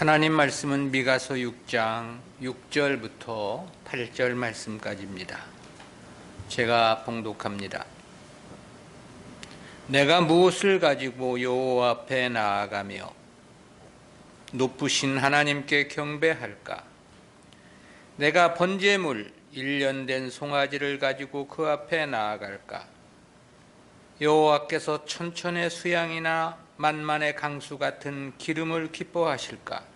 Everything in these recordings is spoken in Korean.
하나님 말씀은 미가서 6장 6절부터 8절 말씀까지입니다. 제가 봉독합니다. 내가 무엇을 가지고 여호와 앞에 나아가며 높으신 하나님께 경배할까? 내가 번제물 1년 된 송아지를 가지고 그 앞에 나아갈까? 여호와께서 천천의 수양이나 만만의 강수 같은 기름을 기뻐하실까?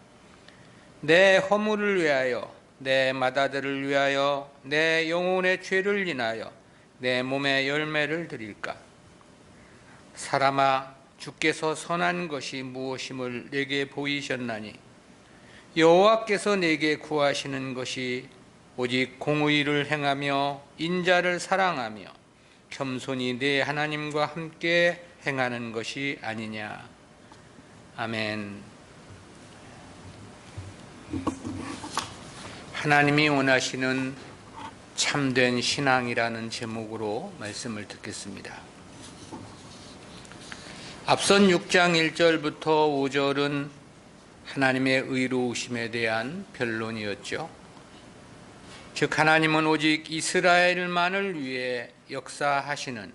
내 허물을 위하여, 내 맏아들을 위하여, 내 영혼의 죄를 인하여 내 몸의 열매를 드릴까? 사람아, 주께서 선한 것이 무엇임을 내게 보이셨나니 여호와께서 내게 구하시는 것이 오직 공의를 행하며 인자를 사랑하며 겸손히 내 하나님과 함께 행하는 것이 아니냐. 아멘. 하나님이 원하시는 참된 신앙이라는 제목으로 말씀을 듣겠습니다. 앞선 6장 1절부터 5절은 하나님의 의로우심에 대한 변론이었죠. 즉 하나님은 오직 이스라엘만을 위해 역사하시는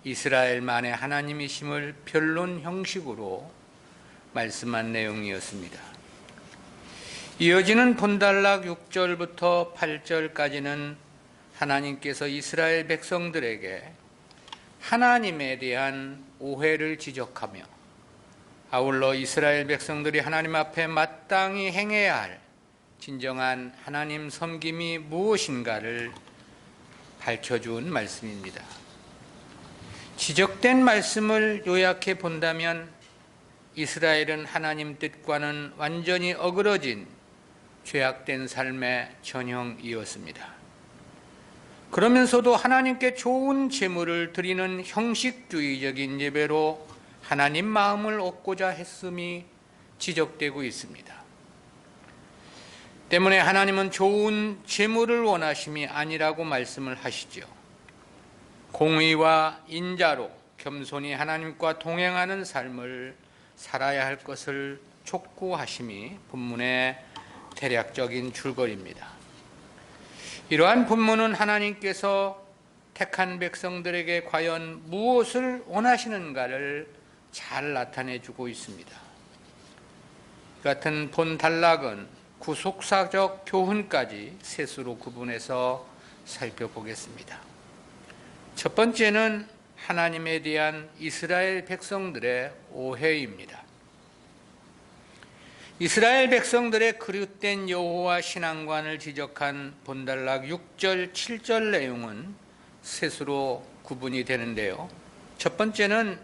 이스라엘만의 하나님이심을 변론 형식으로 말씀한 내용이었습니다. 이어지는 본달락 6절부터 8절까지는 하나님께서 이스라엘 백성들에게 하나님에 대한 오해를 지적하며 아울러 이스라엘 백성들이 하나님 앞에 마땅히 행해야 할 진정한 하나님 섬김이 무엇인가를 밝혀준 말씀입니다. 지적된 말씀을 요약해 본다면 이스라엘은 하나님 뜻과는 완전히 어그러진 죄악된 삶의 전형이었습니다. 그러면서도 하나님께 좋은 제물을 드리는 형식주의적인 예배로 하나님 마음을 얻고자 했음이 지적되고 있습니다. 때문에 하나님은 좋은 제물을 원하심이 아니라고 말씀을 하시죠. 공의와 인자로 겸손히 하나님과 동행하는 삶을 살아야 할 것을 촉구하심이 본문의 대략적인 줄거리입니다. 이러한 본문은 하나님께서 택한 백성들에게 과연 무엇을 원하시는가를 잘 나타내주고 있습니다. 이 같은 본단락은 구속사적 교훈까지 셋으로 구분해서 살펴보겠습니다. 첫 번째는 하나님에 대한 이스라엘 백성들의 오해입니다. 이스라엘 백성들의 그릇된 여호와 신앙관을 지적한 본달락 6절, 7절 내용은 셋으로 구분이 되는데요. 첫 번째는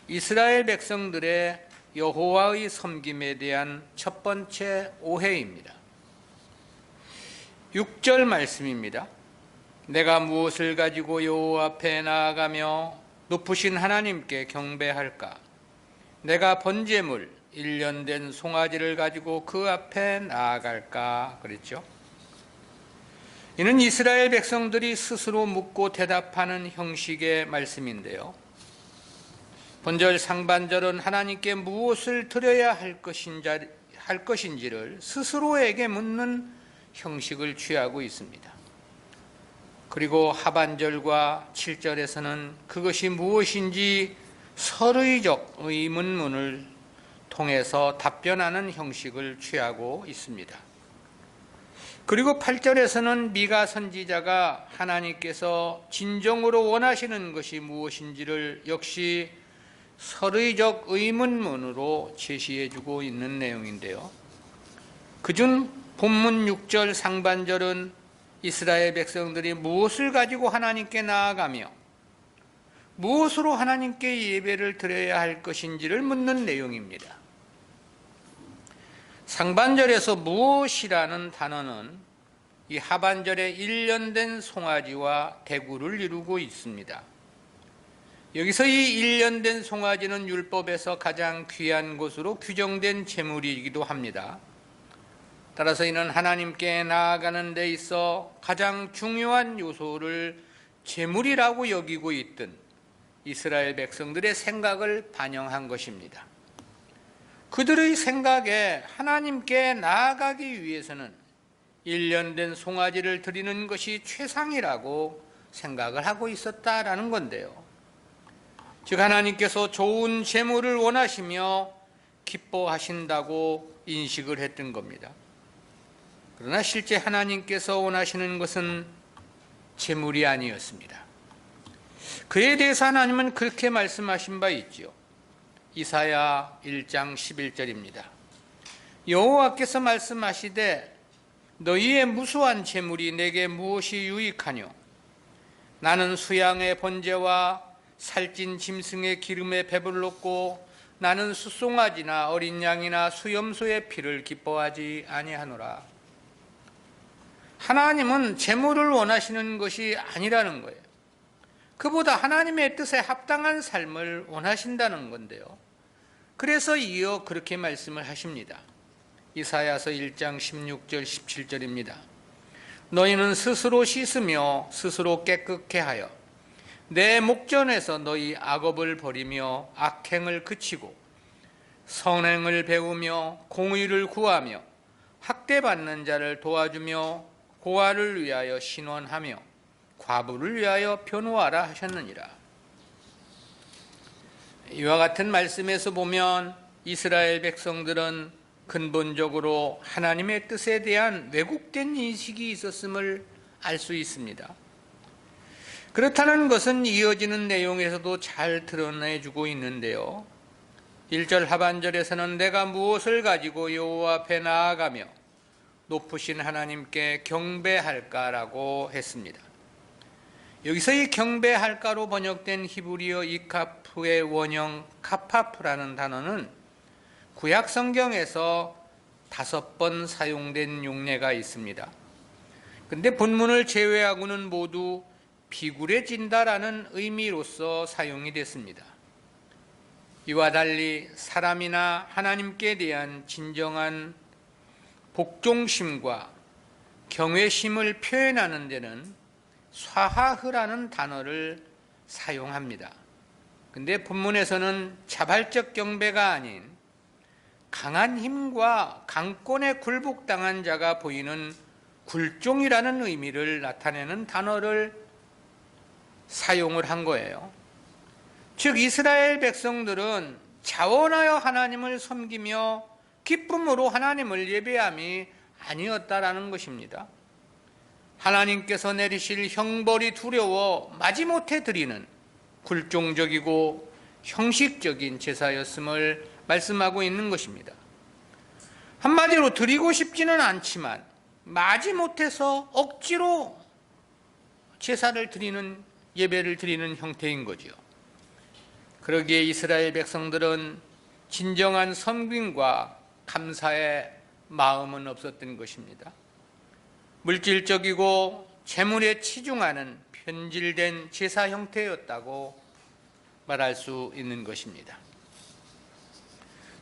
이스라엘 백성들의 여호와의 섬김에 대한 첫 번째 오해입니다. 6절 말씀입니다. 내가 무엇을 가지고 여호와 앞에 나아가며 높으신 하나님께 경배할까? 내가 번제물 1년 된 송아지를 가지고 그 앞에 나아갈까? 그랬죠. 이는 이스라엘 백성들이 스스로 묻고 대답하는 형식의 말씀인데요. 본절 상반절은 하나님께 무엇을 드려야 할 것인지를 스스로에게 묻는 형식을 취하고 있습니다. 그리고 하반절과 7절에서는 그것이 무엇인지 설의적 의문문을 통해서 답변하는 형식을 취하고 있습니다. 그리고 8절에서는 미가 선지자가 하나님께서 진정으로 원하시는 것이 무엇인지를 역시 설의적 의문문으로 제시해주고 있는 내용인데요. 그중 본문 6절 상반절은 이스라엘 백성들이 무엇을 가지고 하나님께 나아가며 무엇으로 하나님께 예배를 드려야 할 것인지를 묻는 내용입니다. 상반절에서 무엇이라는 단어는 이 하반절에 1년 된 송아지와 대구를 이루고 있습니다. 여기서 이 1년 된 송아지는 율법에서 가장 귀한 것으로 규정된 제물이기도 합니다. 따라서 이는 하나님께 나아가는 데 있어 가장 중요한 요소를 제물이라고 여기고 있던 이스라엘 백성들의 생각을 반영한 것입니다. 그들의 생각에 하나님께 나아가기 위해서는 1년 된 송아지를 드리는 것이 최상이라고 생각을 하고 있었다라는 건데요. 즉 하나님께서 좋은 제물을 원하시며 기뻐하신다고 인식을 했던 겁니다. 그러나 실제 하나님께서 원하시는 것은 제물이 아니었습니다. 그에 대해서 하나님은 그렇게 말씀하신 바 있지요. 이사야 1장 11절입니다. 여호와께서 말씀하시되 너희의 무수한 제물이 내게 무엇이 유익하뇨? 나는 수양의 번제와 살찐 짐승의 기름에 배불렀고 나는 숫송아지나 어린 양이나 수염소의 피를 기뻐하지 아니하노라. 하나님은 제물을 원하시는 것이 아니라는 거예요. 그보다 하나님의 뜻에 합당한 삶을 원하신다는 건데요. 그래서 이어 그렇게 말씀을 하십니다. 이사야서 1장 16절 17절입니다. 너희는 스스로 씻으며 스스로 깨끗게 하여 내 목전에서 너희 악업을 버리며 악행을 그치고 선행을 배우며 공의를 구하며 학대받는 자를 도와주며 고아를 위하여 신원하며 과부를 위하여 변호하라 하셨느니라. 이와 같은 말씀에서 보면 이스라엘 백성들은 근본적으로 하나님의 뜻에 대한 왜곡된 인식이 있었음을 알 수 있습니다. 그렇다는 것은 이어지는 내용에서도 잘 드러내주고 있는데요. 1절 하반절에서는 내가 무엇을 가지고 여호와 앞에 나아가며 높으신 하나님께 경배할까라고 했습니다. 여기서 이 경배할까로 번역된 히브리어 이카프의 원형 카파프라는 단어는 구약 성경에서 5번 사용된 용례가 있습니다. 근데 본문을 제외하고는 모두 비굴해진다라는 의미로서 사용이 됐습니다. 이와 달리 사람이나 하나님께 대한 진정한 복종심과 경외심을 표현하는 데는 쏴하흐라는 단어를 사용합니다. 근데 본문에서는 자발적 경배가 아닌 강한 힘과 강권에 굴복당한 자가 보이는 굴종이라는 의미를 나타내는 단어를 사용을 한 거예요. 즉 이스라엘 백성들은 자원하여 하나님을 섬기며 기쁨으로 하나님을 예배함이 아니었다라는 것입니다. 하나님께서 내리실 형벌이 두려워 마지못해 드리는 굴종적이고 형식적인 제사였음을 말씀하고 있는 것입니다. 한마디로 드리고 싶지는 않지만 마지못해서 억지로 제사를 드리는, 예배를 드리는 형태인 거지요. 그러기에 이스라엘 백성들은 진정한 섬김과 감사의 마음은 없었던 것입니다. 물질적이고 재물에 치중하는 편질된 제사 형태였다고 말할 수 있는 것입니다.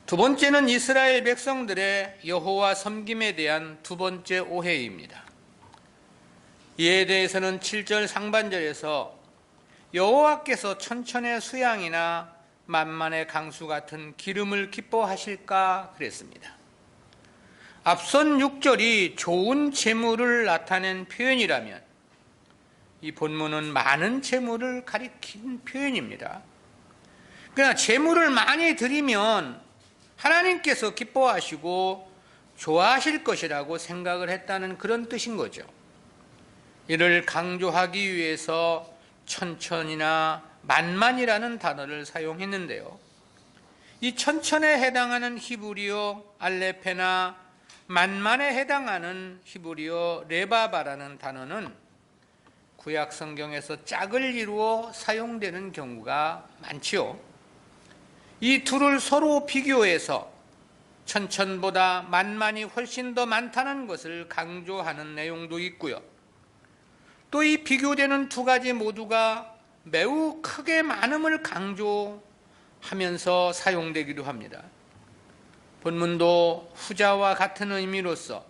두 번째는 이스라엘 백성들의 여호와 섬김에 대한 두 번째 오해입니다. 이에 대해서는 7절 상반절에서 여호와께서 천천의 수양이나 만만의 강수 같은 기름을 기뻐하실까 그랬습니다. 앞선 6절이 좋은 재물을 나타낸 표현이라면 이 본문은 많은 재물을 가리킨 표현입니다. 그러나 재물을 많이 드리면 하나님께서 기뻐하시고 좋아하실 것이라고 생각을 했다는 그런 뜻인 거죠. 이를 강조하기 위해서 천천이나 만만이라는 단어를 사용했는데요. 이 천천에 해당하는 히브리어 알레페나 만만에 해당하는 히브리어 레바바라는 단어는 구약 성경에서 짝을 이루어 사용되는 경우가 많지요. 이 둘을 서로 비교해서 천천보다 만만이 훨씬 더 많다는 것을 강조하는 내용도 있고요. 또 이 비교되는 두 가지 모두가 매우 크게 많음을 강조하면서 사용되기도 합니다. 본문도 후자와 같은 의미로서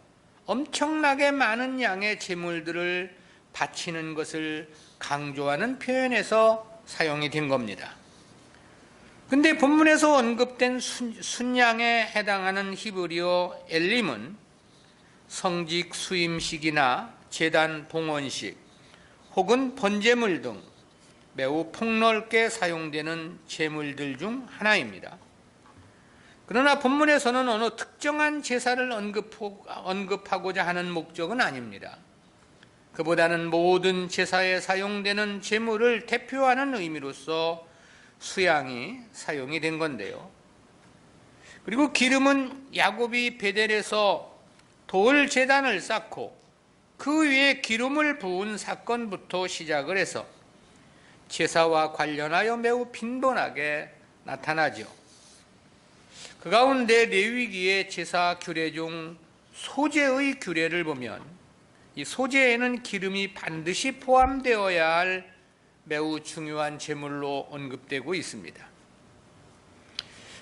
엄청나게 많은 양의 제물들을 바치는 것을 강조하는 표현에서 사용이 된 겁니다. 근데 본문에서 언급된 순양에 해당하는 히브리어 엘림은 성직 수임식이나 제단 봉헌식 혹은 번제물 등 매우 폭넓게 사용되는 제물들 중 하나입니다. 그러나 본문에서는 어느 특정한 제사를 언급하고자 하는 목적은 아닙니다. 그보다는 모든 제사에 사용되는 제물을 대표하는 의미로서 수양이 사용이 된 건데요. 그리고 기름은 야곱이 베델에서 돌 제단을 쌓고 그 위에 기름을 부은 사건부터 시작을 해서 제사와 관련하여 매우 빈번하게 나타나죠. 그 가운데 레위기의 제사 규례 중 소제의 규례를 보면 이 소제에는 기름이 반드시 포함되어야 할 매우 중요한 제물로 언급되고 있습니다.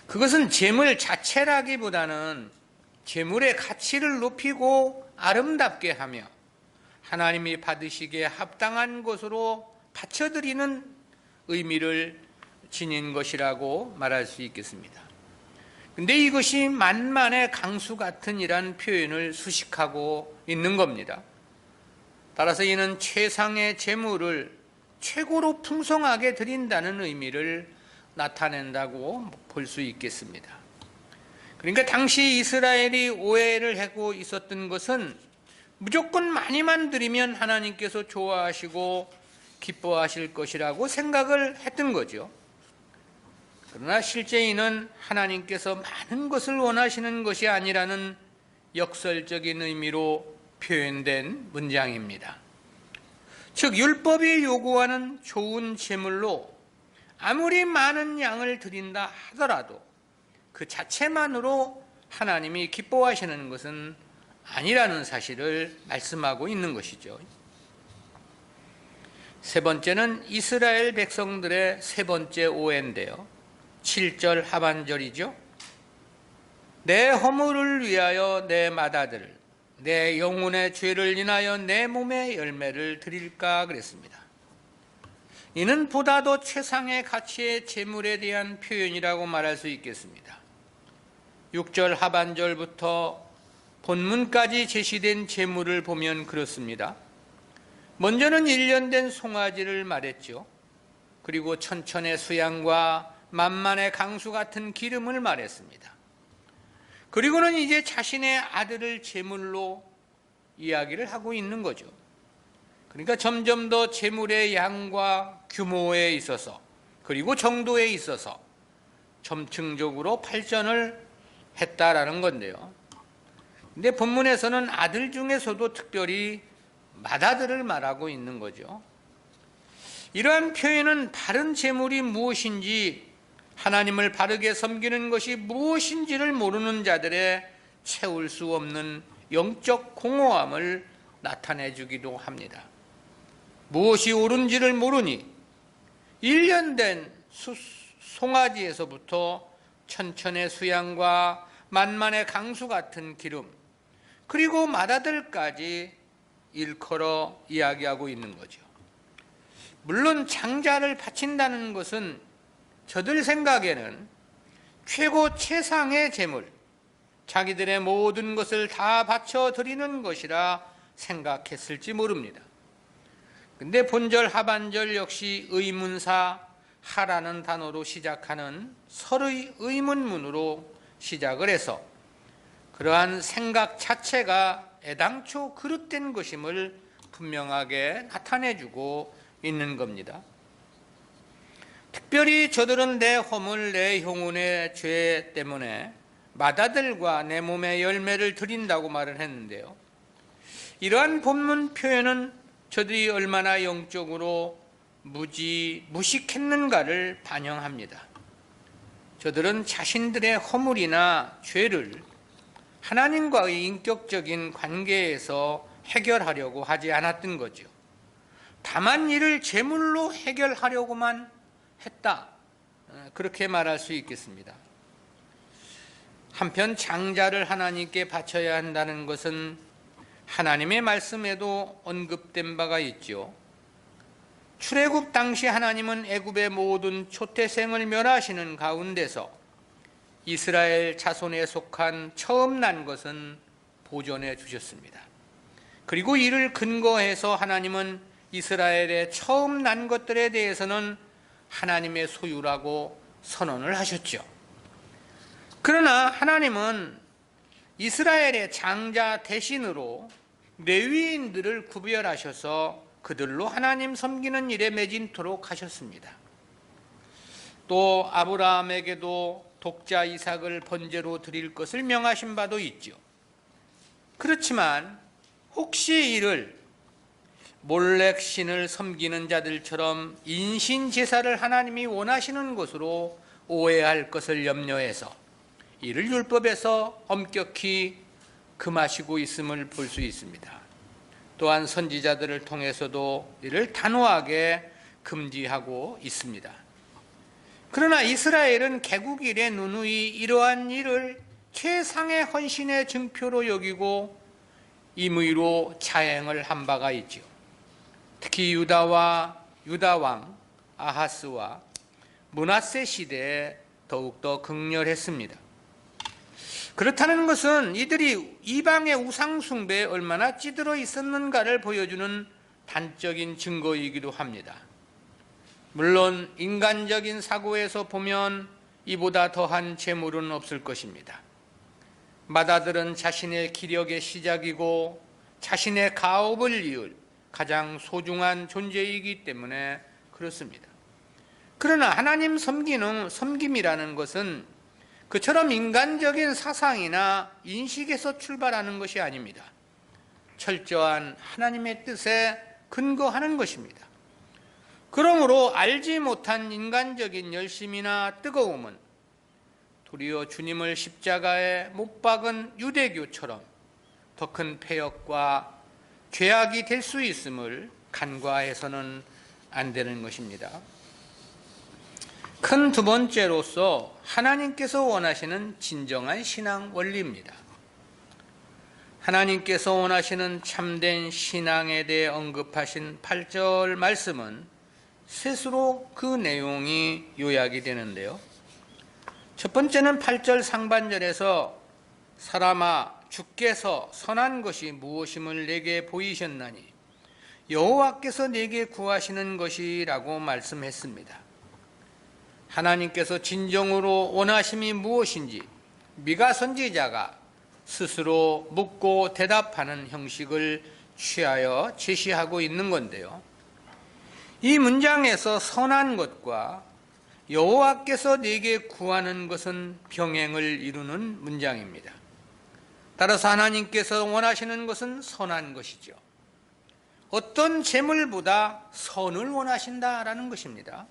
그것은 제물 자체라기보다는 제물의 가치를 높이고 아름답게 하며 하나님이 받으시기에 합당한 것으로 바쳐드리는 의미를 지닌 것이라고 말할 수 있겠습니다. 근데 이것이 만만의 강수 같은 이란 표현을 수식하고 있는 겁니다. 따라서 이는 최상의 제물을 최고로 풍성하게 드린다는 의미를 나타낸다고 볼 수 있겠습니다. 그러니까 당시 이스라엘이 오해를 하고 있었던 것은 무조건 많이만 드리면 하나님께서 좋아하시고 기뻐하실 것이라고 생각을 했던 거죠. 그러나 실제 이는 하나님께서 많은 것을 원하시는 것이 아니라는 역설적인 의미로 표현된 문장입니다. 즉 율법이 요구하는 좋은 제물로 아무리 많은 양을 드린다 하더라도 그 자체만으로 하나님이 기뻐하시는 것은 아니라는 사실을 말씀하고 있는 것이죠. 세 번째는 이스라엘 백성들의 세 번째 오해인데요. 7절 하반절이죠. 내 허물을 위하여 내 맏아들을, 내 영혼의 죄를 인하여 내 몸의 열매를 드릴까 그랬습니다. 이는 보다 더 최상의 가치의 제물에 대한 표현이라고 말할 수 있겠습니다. 6절 하반절부터 본문까지 제시된 제물을 보면 그렇습니다. 먼저는 1년 된 송아지를 말했죠. 그리고 천천의 수양과 만만의 강수 같은 기름을 말했습니다. 그리고는 이제 자신의 아들을 제물로 이야기를 하고 있는 거죠. 그러니까 점점 더 제물의 양과 규모에 있어서 그리고 정도에 있어서 점층적으로 발전을 했다라는 건데요. 근데 본문에서는 아들 중에서도 특별히 맏아들을 말하고 있는 거죠. 이러한 표현은 바른 제물이 무엇인지, 하나님을 바르게 섬기는 것이 무엇인지를 모르는 자들의 채울 수 없는 영적 공허함을 나타내 주기도 합니다. 무엇이 옳은지를 모르니 1년 된 송아지에서부터 천천의 수양과 만만의 강수 같은 기름, 그리고 맏아들까지 일컬어 이야기하고 있는 거죠. 물론 장자를 바친다는 것은 저들 생각에는 최고 최상의 제물, 자기들의 모든 것을 다 바쳐 드리는 것이라 생각했을지 모릅니다. 근데 본절 하반절 역시 의문사 하라는 단어로 시작하는 설의 의문문으로 시작을 해서 그러한 생각 자체가 애당초 그릇된 것임을 분명하게 나타내주고 있는 겁니다. 특별히 저들은 내 허물, 내 형혼의 죄 때문에 맏아들과 내 몸의 열매를 드린다고 말을 했는데요. 이러한 본문 표현은 저들이 얼마나 영적으로 무식했는가를 반영합니다. 저들은 자신들의 허물이나 죄를 하나님과의 인격적인 관계에서 해결하려고 하지 않았던 거죠. 다만 이를 제물로 해결하려고만 했다, 그렇게 말할 수 있겠습니다. 한편 장자를 하나님께 바쳐야 한다는 것은 하나님의 말씀에도 언급된 바가 있죠. 출애굽 당시 하나님은 애굽의 모든 초태생을 멸하시는 가운데서 이스라엘 자손에 속한 처음 난 것은 보존해 주셨습니다. 그리고 이를 근거해서 하나님은 이스라엘의 처음 난 것들에 대해서는 하나님의 소유라고 선언을 하셨죠. 그러나 하나님은 이스라엘의 장자 대신으로 레위인들을 구별하셔서 그들로 하나님 섬기는 일에 매진토록 하셨습니다. 또 아브라함에게도 독자 이삭을 번제로 드릴 것을 명하신 바도 있죠. 그렇지만 혹시 이를 몰렉 신을 섬기는 자들처럼 인신 제사를 하나님이 원하시는 것으로 오해할 것을 염려해서 이를 율법에서 엄격히 금하시고 있음을 볼 수 있습니다. 또한 선지자들을 통해서도 이를 단호하게 금지하고 있습니다. 그러나 이스라엘은 개국 이래 누누이 이러한 일을 최상의 헌신의 증표로 여기고 임의로 자행을 한 바가 있죠. 특히 유다 왕 아하스와 므낫세 시대에 더욱더 극렬했습니다. 그렇다는 것은 이들이 이방의 우상 숭배에 얼마나 찌들어 있었는가를 보여주는 단적인 증거이기도 합니다. 물론 인간적인 사고에서 보면 이보다 더한 재물은 없을 것입니다. 마다들은 자신의 기력의 시작이고 자신의 가업을 이을 가장 소중한 존재이기 때문에 그렇습니다. 그러나 하나님 섬김이라는 것은 그처럼 인간적인 사상이나 인식에서 출발하는 것이 아닙니다. 철저한 하나님의 뜻에 근거하는 것입니다. 그러므로 알지 못한 인간적인 열심이나 뜨거움은 도리어 주님을 십자가에 못 박은 유대교처럼 더 큰 폐역과 죄악이 될 수 있음을 간과해서는 안 되는 것입니다. 큰 두 번째로서 하나님께서 원하시는 진정한 신앙 원리입니다. 하나님께서 원하시는 참된 신앙에 대해 언급하신 8절 말씀은 셋으로 그 내용이 요약이 되는데요. 첫 번째는 8절 상반절에서 사람아 주께서 선한 것이 무엇임을 내게 보이셨나니 여호와께서 내게 구하시는 것이라고 말씀했습니다. 하나님께서 진정으로 원하심이 무엇인지 미가 선지자가 스스로 묻고 대답하는 형식을 취하여 제시하고 있는 건데요. 이 문장에서 선한 것과 여호와께서 내게 구하는 것은 병행을 이루는 문장입니다. 따라서 하나님께서 원하시는 것은 선한 것이죠. 어떤 재물보다 선을 원하신다라는 것입니다.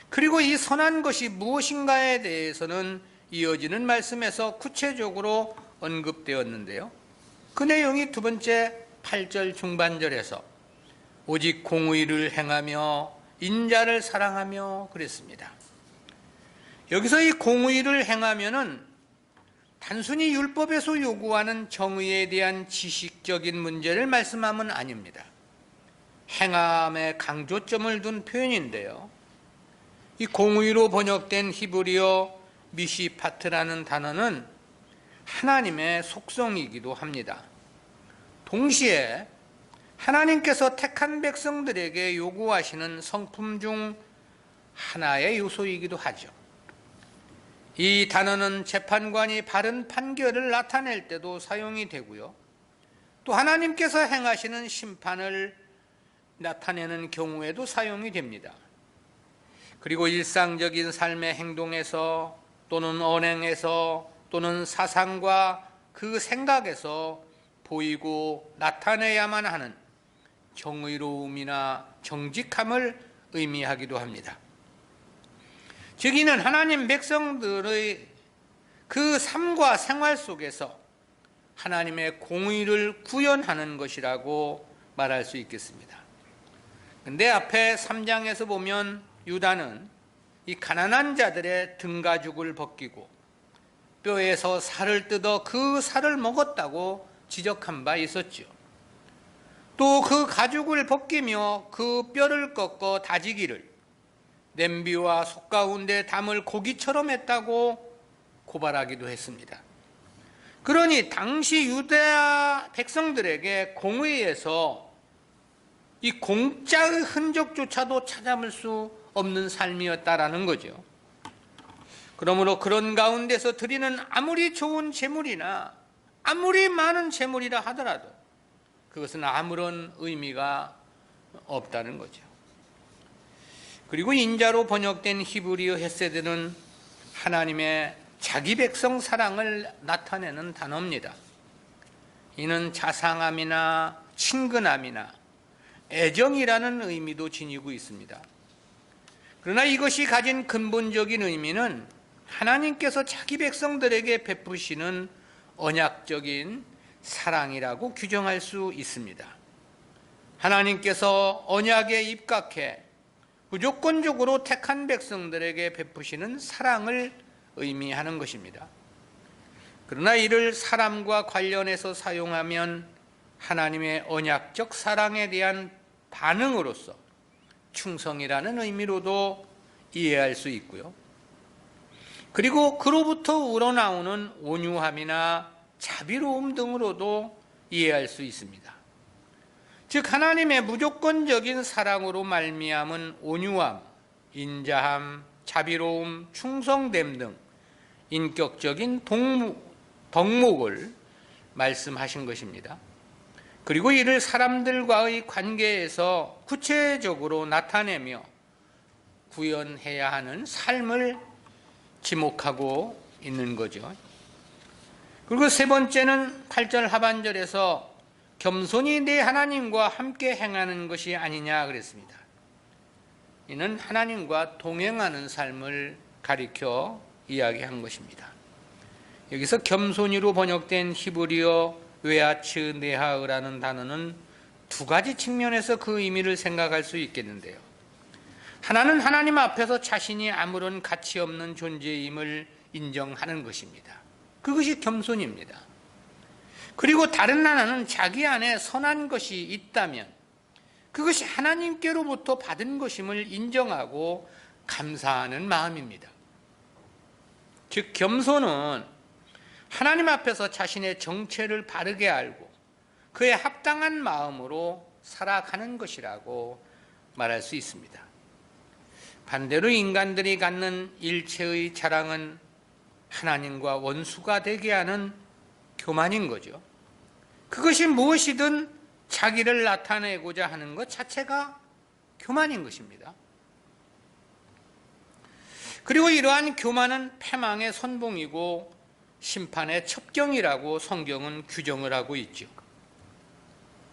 그리고 이 선한 것이 무엇인가에 대해서는 이어지는 말씀에서 구체적으로 언급되었는데요. 그 내용이 두 번째 8절 중반절에서 오직 공의를 행하며 인자를 사랑하며 그랬습니다. 여기서 이 공의를 행하면은 단순히 율법에서 요구하는 정의에 대한 지식적인 문제를 말씀하면 아닙니다. 행함에 강조점을 둔 표현인데요. 이 공의로 번역된 히브리어 미시파트라는 단어는 하나님의 속성이기도 합니다. 동시에 하나님께서 택한 백성들에게 요구하시는 성품 중 하나의 요소이기도 하죠. 이 단어는 재판관이 바른 판결을 나타낼 때도 사용이 되고요. 또 하나님께서 행하시는 심판을 나타내는 경우에도 사용이 됩니다. 그리고 일상적인 삶의 행동에서 또는 언행에서 또는 사상과 그 생각에서 보이고 나타내야만 하는 정의로움이나 정직함을 의미하기도 합니다. 즉 이는 하나님 백성들의 그 삶과 생활 속에서 하나님의 공의를 구현하는 것이라고 말할 수 있겠습니다. 근데 앞에 3장에서 보면 유다는 이 가난한 자들의 등가죽을 벗기고 뼈에서 살을 뜯어 그 살을 먹었다고 지적한 바 있었죠. 또 그 가죽을 벗기며 그 뼈를 꺾어 다지기를 냄비와 속 가운데 담을 고기처럼 했다고 고발하기도 했습니다. 그러니 당시 유대아 백성들에게 공의에서 이 공짜의 흔적조차도 찾아볼 수 없는 삶이었다라는 거죠. 그러므로 그런 가운데서 드리는 아무리 좋은 제물이나 아무리 많은 제물이라 하더라도 그것은 아무런 의미가 없다는 거죠. 그리고 인자로 번역된 히브리어 헤세드는 하나님의 자기 백성 사랑을 나타내는 단어입니다. 이는 자상함이나 친근함이나 애정이라는 의미도 지니고 있습니다. 그러나 이것이 가진 근본적인 의미는 하나님께서 자기 백성들에게 베푸시는 언약적인 사랑이라고 규정할 수 있습니다. 하나님께서 언약에 입각해 무조건적으로 택한 백성들에게 베푸시는 사랑을 의미하는 것입니다. 그러나 이를 사람과 관련해서 사용하면 하나님의 언약적 사랑에 대한 반응으로서 충성이라는 의미로도 이해할 수 있고요. 그리고 그로부터 우러나오는 온유함이나 자비로움 등으로도 이해할 수 있습니다. 즉 하나님의 무조건적인 사랑으로 말미암은 온유함, 인자함, 자비로움, 충성됨 등 인격적인 덕목을 말씀하신 것입니다. 그리고 이를 사람들과의 관계에서 구체적으로 나타내며 구현해야 하는 삶을 지목하고 있는 거죠. 그리고 세 번째는 8절 하반절에서 겸손히 내 하나님과 함께 행하는 것이 아니냐 그랬습니다. 이는 하나님과 동행하는 삶을 가리켜 이야기한 것입니다. 여기서 겸손히로 번역된 히브리어 웨아츠 네하으라는 단어는 두 가지 측면에서 그 의미를 생각할 수 있겠는데요. 하나는 하나님 앞에서 자신이 아무런 가치 없는 존재임을 인정하는 것입니다. 그것이 겸손입니다. 그리고 다른 하나는 자기 안에 선한 것이 있다면 그것이 하나님께로부터 받은 것임을 인정하고 감사하는 마음입니다. 즉 겸손은 하나님 앞에서 자신의 정체를 바르게 알고 그에 합당한 마음으로 살아가는 것이라고 말할 수 있습니다. 반대로 인간들이 갖는 일체의 자랑은 하나님과 원수가 되게 하는 교만인 거죠. 그것이 무엇이든 자기를 나타내고자 하는 것 자체가 교만인 것입니다. 그리고 이러한 교만은 패망의 선봉이고 심판의 첩경이라고 성경은 규정을 하고 있죠.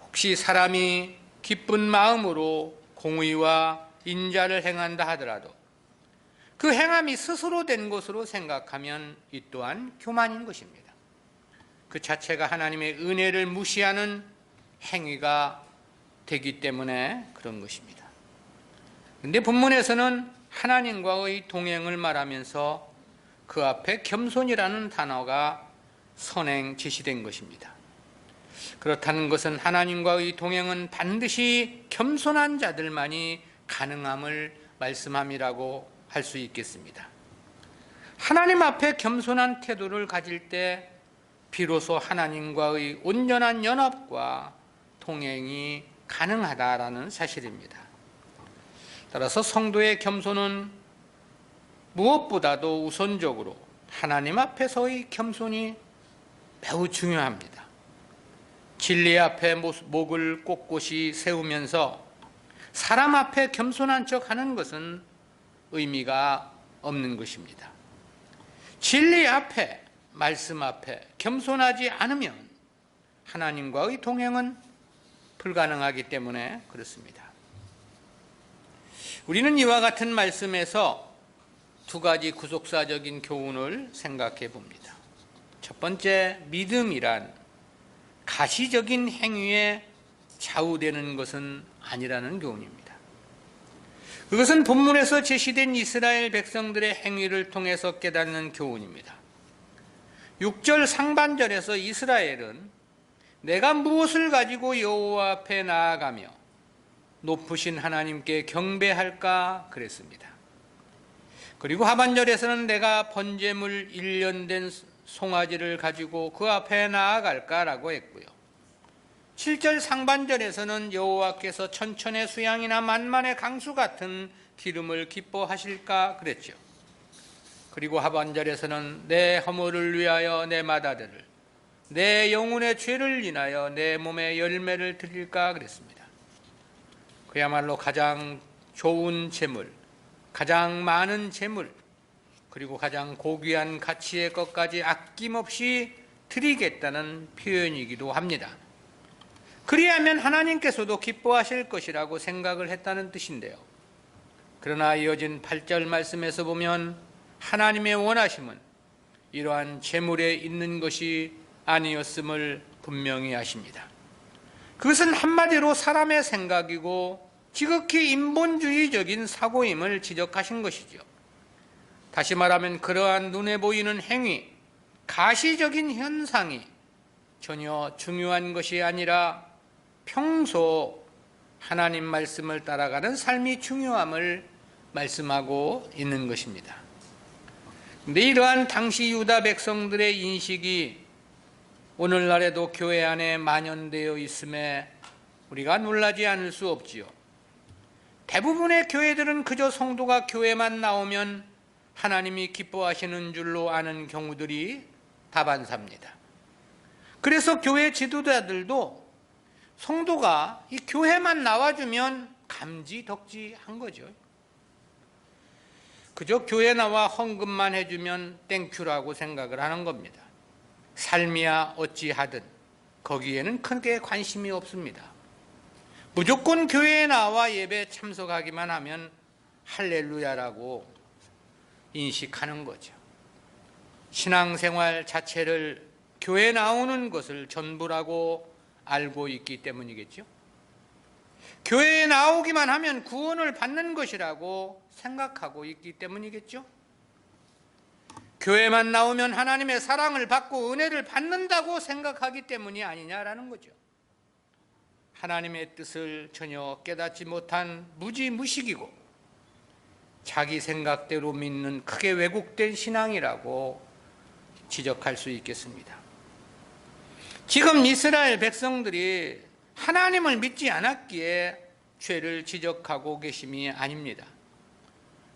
혹시 사람이 기쁜 마음으로 공의와 인자를 행한다 하더라도 그 행함이 스스로 된 것으로 생각하면 이 또한 교만인 것입니다. 그 자체가 하나님의 은혜를 무시하는 행위가 되기 때문에 그런 것입니다. 그런데 본문에서는 하나님과의 동행을 말하면서 그 앞에 겸손이라는 단어가 선행 제시된 것입니다. 그렇다는 것은 하나님과의 동행은 반드시 겸손한 자들만이 가능함을 말씀함이라고 할 수 있겠습니다. 하나님 앞에 겸손한 태도를 가질 때 비로소 하나님과의 온전한 연합과 동행이 가능하다라는 사실입니다. 따라서 성도의 겸손은 무엇보다도 우선적으로 하나님 앞에서의 겸손이 매우 중요합니다. 진리 앞에 목을 꼿꼿이 세우면서 사람 앞에 겸손한 척 하는 것은 의미가 없는 것입니다. 진리 앞에, 말씀 앞에 겸손하지 않으면 하나님과의 동행은 불가능하기 때문에 그렇습니다. 우리는 이와 같은 말씀에서 두 가지 구속사적인 교훈을 생각해 봅니다. 첫 번째, 믿음이란 가시적인 행위에 좌우되는 것은 아니라는 교훈입니다. 그것은 본문에서 제시된 이스라엘 백성들의 행위를 통해서 깨닫는 교훈입니다. 6절 상반절에서 이스라엘은 내가 무엇을 가지고 여호와 앞에 나아가며 높으신 하나님께 경배할까 그랬습니다. 그리고 하반절에서는 내가 번제물 1년 된 송아지를 가지고 그 앞에 나아갈까라고 했고요. 7절 상반절에서는 여호와께서 천천의 수양이나 만만의 강수 같은 기름을 기뻐하실까 그랬죠. 그리고 하반절에서는 내 허물을 위하여 내 맏아들을, 내 영혼의 죄를 인하여 내 몸에 열매를 드릴까 그랬습니다. 그야말로 가장 좋은 재물, 가장 많은 재물, 그리고 가장 고귀한 가치의 것까지 아낌없이 드리겠다는 표현이기도 합니다. 그리하면 하나님께서도 기뻐하실 것이라고 생각을 했다는 뜻인데요. 그러나 이어진 8절 말씀에서 보면 하나님의 원하심은 이러한 재물에 있는 것이 아니었음을 분명히 하십니다. 그것은 한마디로 사람의 생각이고 지극히 인본주의적인 사고임을 지적하신 것이죠. 다시 말하면 그러한 눈에 보이는 행위, 가시적인 현상이 전혀 중요한 것이 아니라 평소 하나님 말씀을 따라가는 삶이 중요함을 말씀하고 있는 것입니다. 그런데 이러한 당시 유다 백성들의 인식이 오늘날에도 교회 안에 만연되어 있음에 우리가 놀라지 않을 수 없지요. 대부분의 교회들은 그저 성도가 교회만 나오면 하나님이 기뻐하시는 줄로 아는 경우들이 다반사입니다. 그래서 교회 지도자들도 성도가 이 교회만 나와주면 감지덕지한 거죠. 그저 교회 나와 헌금만 해주면 땡큐라고 생각을 하는 겁니다. 삶이야 어찌하든 거기에는 크게 관심이 없습니다. 무조건 교회에 나와 예배 참석하기만 하면 할렐루야라고 인식하는 거죠. 신앙생활 자체를 교회에 나오는 것을 전부라고 알고 있기 때문이겠죠. 교회에 나오기만 하면 구원을 받는 것이라고 생각하고 있기 때문이겠죠. 교회만 나오면 하나님의 사랑을 받고 은혜를 받는다고 생각하기 때문이 아니냐라는 거죠. 하나님의 뜻을 전혀 깨닫지 못한 무지무식이고 자기 생각대로 믿는 크게 왜곡된 신앙이라고 지적할 수 있겠습니다. 지금 이스라엘 백성들이 하나님을 믿지 않았기에 죄를 지적하고 계심이 아닙니다.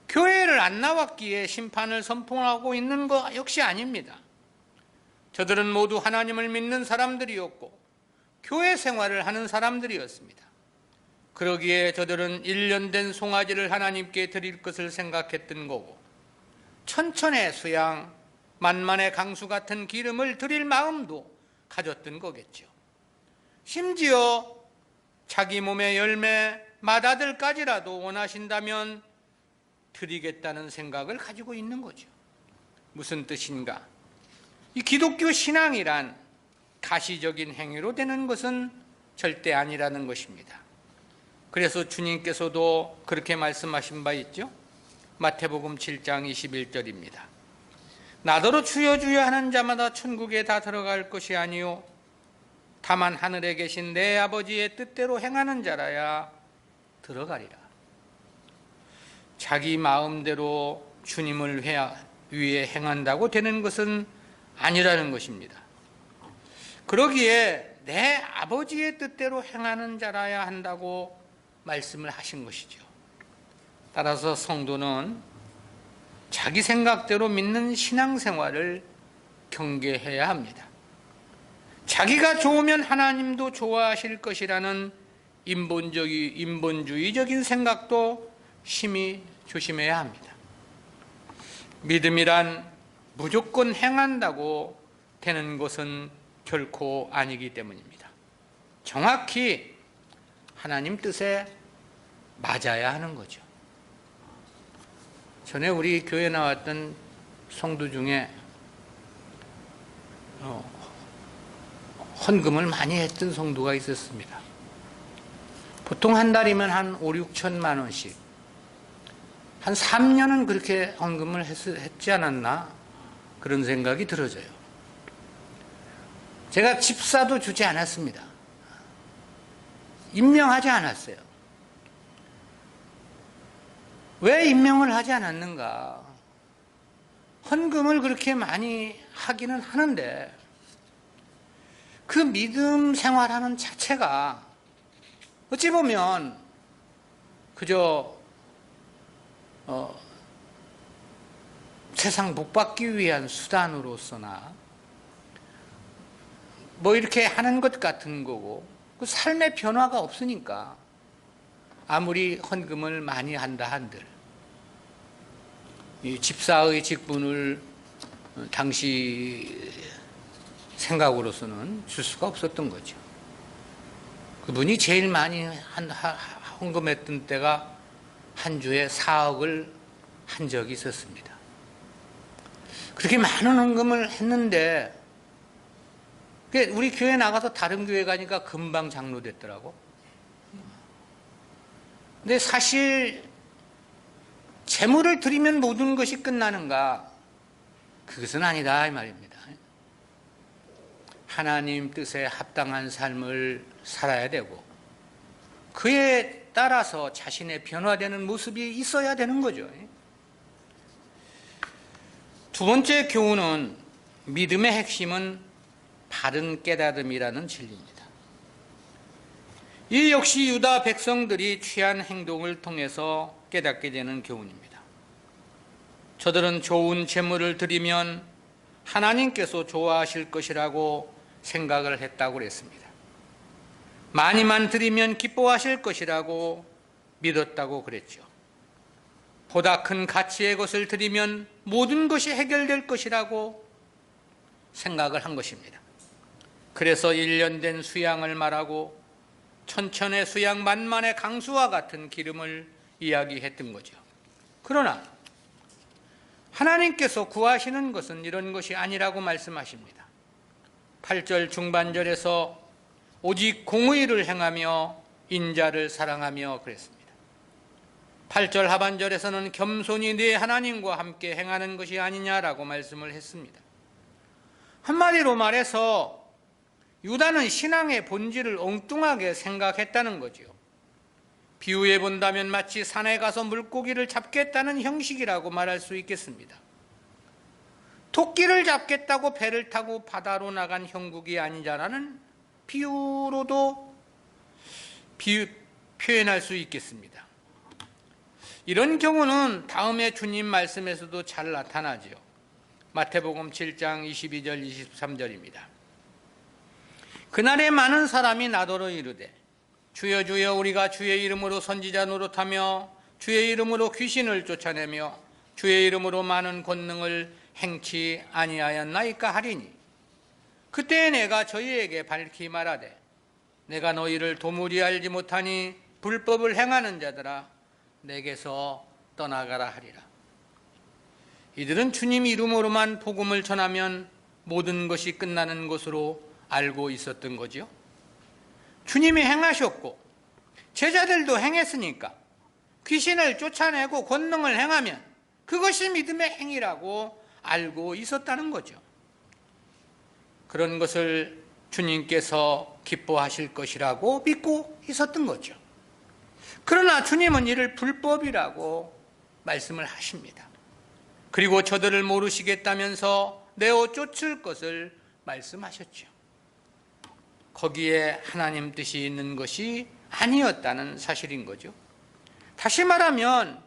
교회를 안 나왔기에 심판을 선포하고 있는 것 역시 아닙니다. 저들은 모두 하나님을 믿는 사람들이었고 교회 생활을 하는 사람들이었습니다. 그러기에 저들은 1년 된 송아지를 하나님께 드릴 것을 생각했던 거고 천천의 수양, 만만의 강수 같은 기름을 드릴 마음도 가졌던 거겠죠. 심지어 자기 몸의 열매, 맏아들까지라도 원하신다면 드리겠다는 생각을 가지고 있는 거죠. 무슨 뜻인가? 이 기독교 신앙이란 가시적인 행위로 되는 것은 절대 아니라는 것입니다. 그래서 주님께서도 그렇게 말씀하신 바 있죠. 마태복음 7장 21절입니다. 나더러 주여 주여 하는 자마다 천국에 다 들어갈 것이 아니요 다만 하늘에 계신 내 아버지의 뜻대로 행하는 자라야 들어가리라. 자기 마음대로 주님을 위해 행한다고 되는 것은 아니라는 것입니다. 그러기에 내 아버지의 뜻대로 행하는 자라야 한다고 말씀을 하신 것이죠. 따라서 성도는 자기 생각대로 믿는 신앙생활을 경계해야 합니다. 자기가 좋으면 하나님도 좋아하실 것이라는 인본주의적인 생각도 심히 조심해야 합니다. 믿음이란 무조건 행한다고 되는 것은 결코 아니기 때문입니다. 정확히 하나님 뜻에 맞아야 하는 거죠. 전에 우리 교회 나왔던 성도 중에 헌금을 많이 했던 성도가 있었습니다. 보통 한 달이면 한 5, 6천만 원씩 한 3년은 그렇게 헌금을 했지 않았나 그런 생각이 들어져요. 제가 집사도 주지 않았습니다. 임명하지 않았어요. 왜 임명을 하지 않았는가? 헌금을 그렇게 많이 하기는 하는데 그 믿음 생활하는 자체가 어찌 보면 그저 세상 복 받기 위한 수단으로서나 뭐 이렇게 하는 것 같은 거고, 그 삶의 변화가 없으니까 아무리 헌금을 많이 한다 한들 이 집사의 직분을 당시 생각으로서는 줄 수가 없었던 거죠. 그분이 제일 많이 헌금했던 때가 한 주에 4억을 한 적이 있었습니다. 그렇게 많은 헌금을 했는데 우리 교회 나가서 다른 교회 가니까 금방 장로 됐더라고. 근데 사실 재물을 드리면 모든 것이 끝나는가? 그것은 아니다 이 말입니다. 하나님 뜻에 합당한 삶을 살아야 되고 그에 따라서 자신의 변화되는 모습이 있어야 되는 거죠. 두 번째 교훈은 믿음의 핵심은 바른 깨달음이라는 진리입니다. 이 역시 유다 백성들이 취한 행동을 통해서 깨닫게 되는 교훈입니다. 저들은 좋은 재물을 드리면 하나님께서 좋아하실 것이라고 생각을 했다고 그랬습니다. 많이만 드리면 기뻐하실 것이라고 믿었다고 그랬죠. 보다 큰 가치의 것을 드리면 모든 것이 해결될 것이라고 생각을 한 것입니다. 그래서 1년 된 수양을 말하고 천천의 수양 만만의 강수와 같은 기름을 이야기했던 거죠. 그러나 하나님께서 구하시는 것은 이런 것이 아니라고 말씀하십니다. 8절 중반절에서 오직 공의를 행하며 인자를 사랑하며 그랬습니다. 8절 하반절에서는 겸손히 네 하나님과 함께 행하는 것이 아니냐라고 말씀을 했습니다. 한마디로 말해서 유다는 신앙의 본질을 엉뚱하게 생각했다는 거죠. 비유해 본다면 마치 산에 가서 물고기를 잡겠다는 형식이라고 말할 수 있겠습니다. 토끼를 잡겠다고 배를 타고 바다로 나간 형국이 아니냐라는 비유로도 표현할 수 있겠습니다. 이런 경우는 다음에 주님 말씀에서도 잘 나타나죠. 마태복음 7장 22절 23절입니다. 그날에 많은 사람이 나더러 이르되 주여 주여 우리가 주의 이름으로 선지자 노릇하며 주의 이름으로 귀신을 쫓아내며 주의 이름으로 많은 권능을 행치 아니하였나이까 하리니 그때 내가 저희에게 밝히 말하되 내가 너희를 도무지 알지 못하니 불법을 행하는 자들아 내게서 떠나가라 하리라. 이들은 주님 이름으로만 복음을 전하면 모든 것이 끝나는 것으로 알고 있었던 거죠. 주님이 행하셨고 제자들도 행했으니까 귀신을 쫓아내고 권능을 행하면 그것이 믿음의 행위라고 알고 있었다는 거죠. 그런 것을 주님께서 기뻐하실 것이라고 믿고 있었던 거죠. 그러나 주님은 이를 불법이라고 말씀을 하십니다. 그리고 저들을 모르시겠다면서 내어 쫓을 것을 말씀하셨죠. 거기에 하나님 뜻이 있는 것이 아니었다는 사실인 거죠. 다시 말하면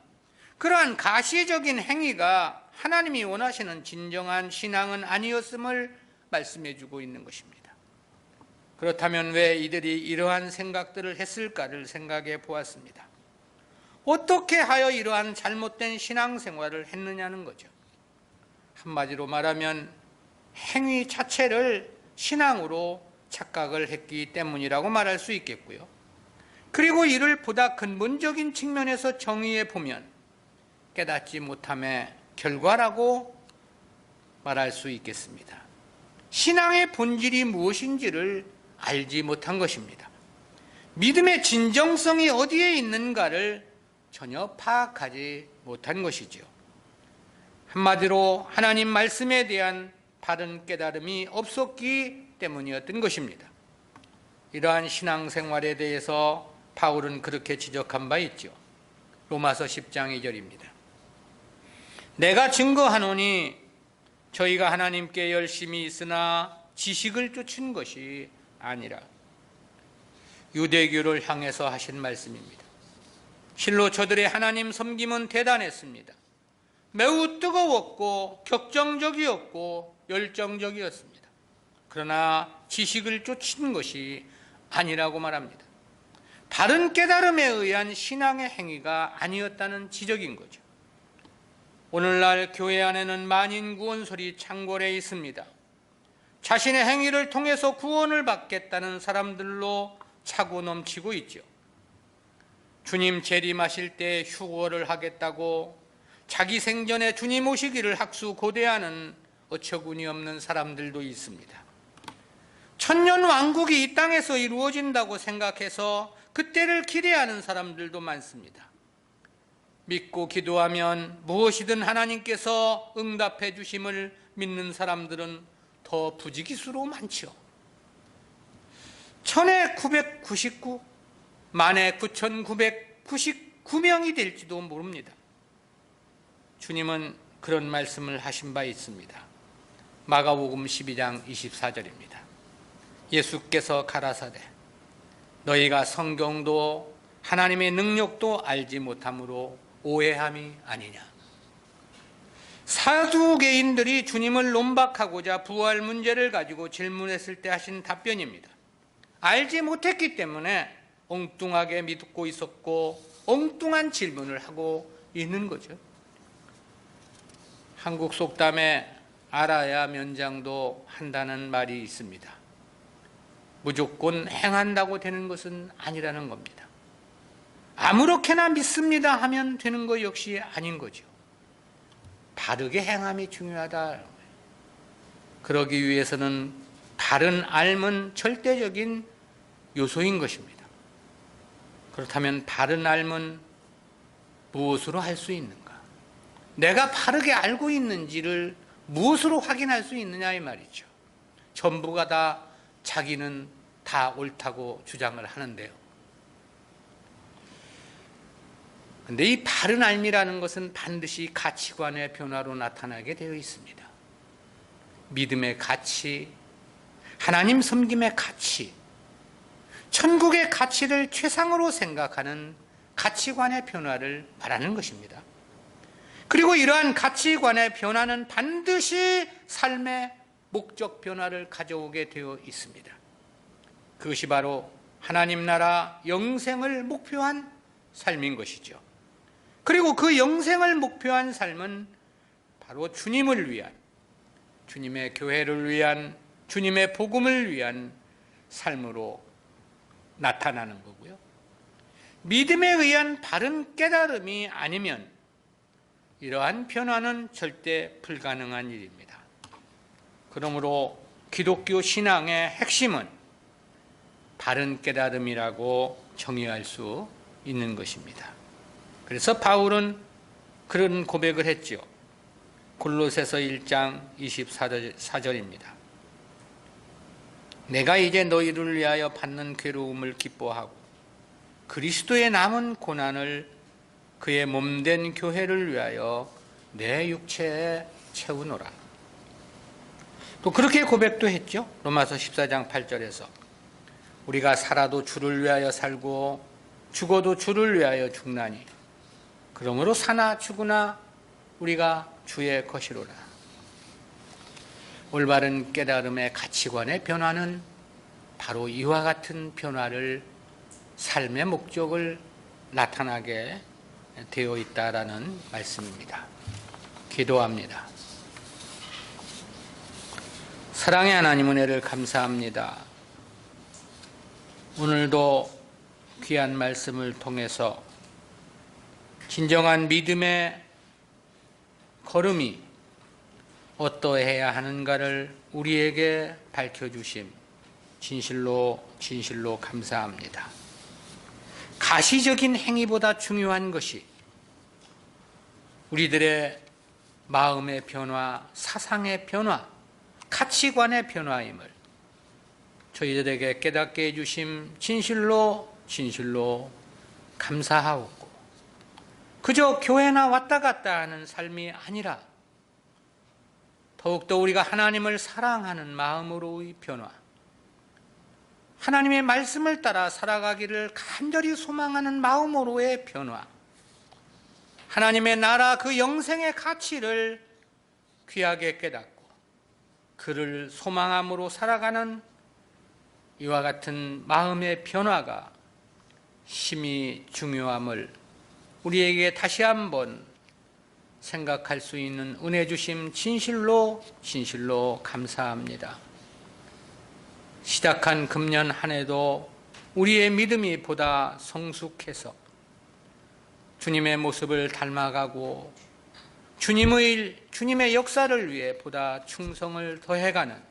그러한 가시적인 행위가 하나님이 원하시는 진정한 신앙은 아니었음을 말씀해 주고 있는 것입니다. 그렇다면 왜 이들이 이러한 생각들을 했을까를 생각해 보았습니다. 어떻게 하여 이러한 잘못된 신앙생활을 했느냐는 거죠. 한마디로 말하면 행위 자체를 신앙으로 착각을 했기 때문이라고 말할 수 있겠고요. 그리고 이를 보다 근본적인 측면에서 정의해 보면 깨닫지 못함의 결과라고 말할 수 있겠습니다. 신앙의 본질이 무엇인지를 알지 못한 것입니다. 믿음의 진정성이 어디에 있는가를 전혀 파악하지 못한 것이죠. 한마디로 하나님 말씀에 대한 바른 깨달음이 없었기 때문이었던 것입니다. 이러한 신앙생활에 대해서 바울은 그렇게 지적한 바 있죠. 로마서 10장 2절입니다. 내가 증거하노니 저희가 하나님께 열심히 있으나 지식을 쫓은 것이 아니라. 유대교를 향해서 하신 말씀입니다. 실로 저들의 하나님 섬김은 대단했습니다. 매우 뜨거웠고 격정적이었고 열정적이었습니다. 그러나 지식을 쫓은 것이 아니라고 말합니다. 바른 깨달음에 의한 신앙의 행위가 아니었다는 지적인 거죠. 오늘날 교회 안에는 만인 구원설이 창궐해 있습니다. 자신의 행위를 통해서 구원을 받겠다는 사람들로 차고 넘치고 있죠. 주님 재림하실 때 휴거를 하겠다고 자기 생전에 주님 오시기를 학수고대하는 어처구니 없는 사람들도 있습니다. 천년 왕국이 이 땅에서 이루어진다고 생각해서 그때를 기대하는 사람들도 많습니다. 믿고 기도하면 무엇이든 하나님께서 응답해 주심을 믿는 사람들은 더 부지기수로 많죠. 1999, 19,999명이 될지도 모릅니다. 주님은 그런 말씀을 하신 바 있습니다. 마가복음 12장 24절입니다. 예수께서 가라사대 너희가 성경도 하나님의 능력도 알지 못함으로 오해함이 아니냐. 사두개인들이 주님을 논박하고자 부활 문제를 가지고 질문했을 때 하신 답변입니다. 알지 못했기 때문에 엉뚱하게 믿고 있었고 엉뚱한 질문을 하고 있는 거죠. 한국 속담에 알아야 면장도 한다는 말이 있습니다. 무조건 행한다고 되는 것은 아니라는 겁니다. 아무렇게나 믿습니다 하면 되는 것 역시 아닌 거죠. 바르게 행함이 중요하다. 그러기 위해서는 바른 알은 절대적인 요소인 것입니다. 그렇다면 바른 알은 무엇으로 할 수 있는가? 내가 바르게 알고 있는지를 무엇으로 확인할 수 있느냐 이 말이죠. 전부가 다 자기는 다 옳다고 주장을 하는데요. 그런데 이 바른 알미라는 것은 반드시 가치관의 변화로 나타나게 되어 있습니다. 믿음의 가치, 하나님 섬김의 가치, 천국의 가치를 최상으로 생각하는 가치관의 변화를 말하는 것입니다. 그리고 이러한 가치관의 변화는 반드시 삶의 목적 변화를 가져오게 되어 있습니다. 그것이 바로 하나님 나라 영생을 목표한 삶인 것이죠. 그리고 그 영생을 목표한 삶은 바로 주님을 위한, 주님의 교회를 위한, 주님의 복음을 위한 삶으로 나타나는 거고요. 믿음에 의한 바른 깨달음이 아니면 이러한 변화는 절대 불가능한 일입니다. 그러므로 기독교 신앙의 핵심은 바른 깨달음이라고 정의할 수 있는 것입니다. 그래서 바울은 그런 고백을 했죠. 골로새서 1장 24절입니다. 내가 이제 너희를 위하여 받는 괴로움을 기뻐하고 그리스도의 남은 고난을 그의 몸된 교회를 위하여 내 육체에 채우노라. 또 그렇게 고백도 했죠. 로마서 14장 8절에서 우리가 살아도 주를 위하여 살고 죽어도 주를 위하여 죽나니 그러므로 사나 죽으나 우리가 주의 것이로라. 올바른 깨달음의 가치관의 변화는 바로 이와 같은 변화를 삶의 목적을 나타나게 되어 있다라는 말씀입니다. 기도합니다. 사랑의 하나님 은혜를 감사합니다. 오늘도 귀한 말씀을 통해서 진정한 믿음의 걸음이 어떠해야 하는가를 우리에게 밝혀주심 진실로 감사합니다. 가시적인 행위보다 중요한 것이 우리들의 마음의 변화, 사상의 변화, 가치관의 변화임을 저희들에게 깨닫게 해주심 진실로 진실로 감사하옵고, 그저 교회나 왔다 갔다 하는 삶이 아니라 더욱더 우리가 하나님을 사랑하는 마음으로의 변화, 하나님의 말씀을 따라 살아가기를 간절히 소망하는 마음으로의 변화, 하나님의 나라 그 영생의 가치를 귀하게 깨닫고 그를 소망함으로 살아가는 이와 같은 마음의 변화가 심히 중요함을 우리에게 다시 한번 생각할 수 있는 은혜 주심 진실로 진실로 감사합니다. 시작한 금년 한 해도 우리의 믿음이 보다 성숙해서 주님의 모습을 닮아가고 주님의 역사를 위해 보다 충성을 더해가는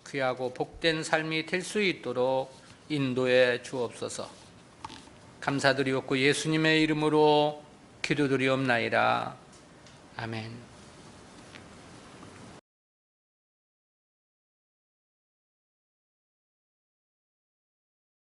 귀하고 복된 삶이 될 수 있도록 인도해 주옵소서. 감사드리옵고 예수님의 이름으로 기도드리옵나이다. 아멘.